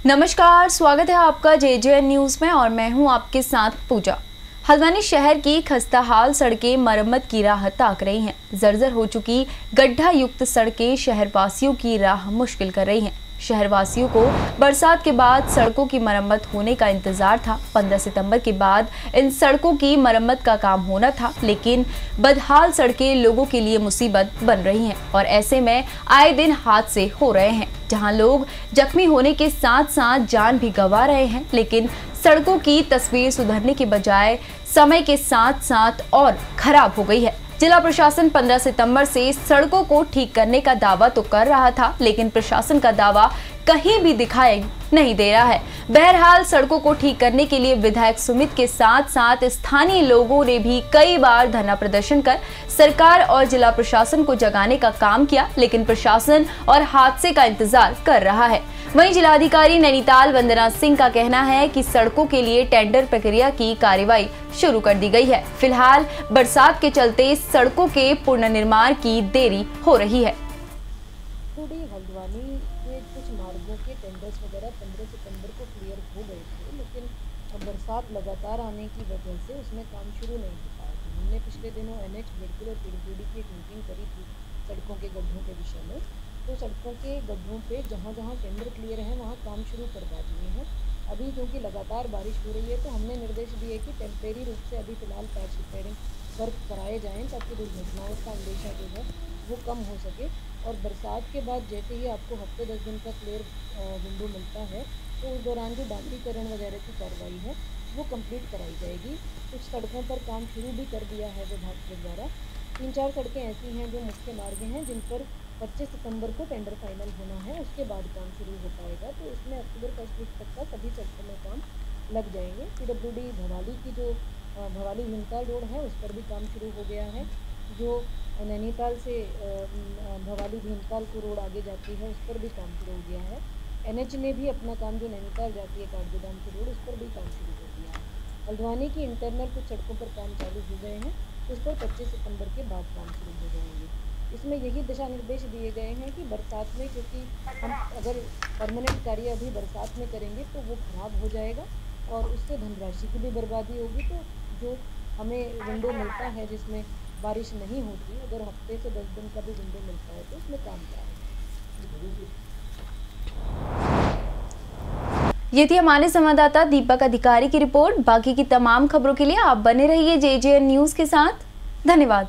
नमस्कार, स्वागत है आपका JJN न्यूज में और मैं हूं आपके साथ पूजा। हल्द्वानी शहर की खस्ताहाल सड़कें मरम्मत की राह ताक रही हैं। जर्जर हो चुकी गड्ढा युक्त सड़कें शहरवासियों की राह मुश्किल कर रही हैं। शहरवासियों को बरसात के बाद सड़कों की मरम्मत होने का इंतजार था। 15 सितंबर के बाद इन सड़कों की मरम्मत का काम होना था, लेकिन बदहाल सड़कें लोगों के लिए मुसीबत बन रही हैं और ऐसे में आए दिन हादसे हो रहे हैं, जहां लोग जख्मी होने के साथ साथ जान भी गंवा रहे हैं। लेकिन सड़कों की तस्वीर सुधरने के बजाय समय के साथ साथ और खराब हो गई है। जिला प्रशासन 15 सितंबर से सड़कों को ठीक करने का दावा तो कर रहा था, लेकिन प्रशासन का दावा कहीं भी दिखाई नहीं दे रहा है। बहरहाल सड़कों को ठीक करने के लिए विधायक सुमित के साथ साथ स्थानीय लोगों ने भी कई बार धरना प्रदर्शन कर सरकार और जिला प्रशासन को जगाने का काम किया, लेकिन प्रशासन और हादसे का इंतजार कर रहा है। वहीं जिलाधिकारी नैनीताल वंदना सिंह का कहना है कि सड़कों के लिए टेंडर प्रक्रिया की कार्रवाई शुरू कर दी गई है। फिलहाल बरसात के चलते सड़कों के पुनर्निर्माण की देरी हो रही है। हल्द्वानी के कुछ मार्गों के टेंडर्स वगैरह 15 सितंबर को क्लियर हो गए थे, लेकिन बरसात लगातार आने की वजह से उसमें काम शुरू नहीं हो पाया था। हमने पिछले दिनों NH बिल्कुल और PWD की एक मीटिंग करी थी सड़कों के गड्ढों के विषय में। तो सड़कों के गड्ढों पे जहाँ जहाँ टेंडर क्लियर है वहाँ काम शुरू करवा दिए हैं। अभी क्योंकि लगातार बारिश हो रही है तो हमने निर्देश दिए कि टेम्परेरी रूप से अभी फ़िलहाल पैच रिपेयरिंग वर्क कराए जाएँ, ताकि दुर्घटनाओं का अंदेशा जो है वो कम हो सके। और बरसात के बाद जैसे ही आपको हफ्ते 10 दिन का क्लियर विंडो मिलता है तो उस दौरान जो डामरीकरण वगैरह की कार्रवाई है वो कंप्लीट कराई जाएगी। कुछ सड़कों पर काम शुरू भी कर दिया है विभाग के द्वारा। 3-4 सड़कें ऐसी हैं जो मुख्य मार्ग हैं जिन पर 25 सितंबर को टेंडर फाइनल होना है, उसके बाद काम शुरू हो पाएगा। तो इसमें अक्टूबर 1 वीक तक का सभी सड़कों में काम लग जाएंगे। PWD भवाली की जो भवाली भीमताल रोड है उस पर भी काम शुरू हो गया है। जो नैनीताल से भवाली भीमताल को रोड आगे जाती है उस पर भी काम शुरू हो गया है। NH ने भी अपना काम जो नैनीताल जाती है काठगोदाम की रोड, उस पर भी काम शुरू हो गया है। हल्द्वानी की इंटरनल कुछ सड़कों पर काम चालू हो गए हैं, उस पर 25 सितंबर के बाद काम शुरू हो जाएंगे। इसमें यही दिशा निर्देश दिए गए हैं कि बरसात में, क्योंकि हम अगर परमानेंट कार्य अभी बरसात में करेंगे तो वो खराब हो जाएगा और उससे धनराशि की भी बर्बादी होगी। तो जो हमें विंडो मिलता है जिसमें बारिश नहीं होती, अगर हफ्ते से 10 दिन का भी विंडो मिलता है तो उसमें काम करें। ये थी हमारे संवाददाता दीपक अधिकारी की रिपोर्ट। बाकी की तमाम खबरों के लिए आप बने रहिए JJN न्यूज के साथ। धन्यवाद।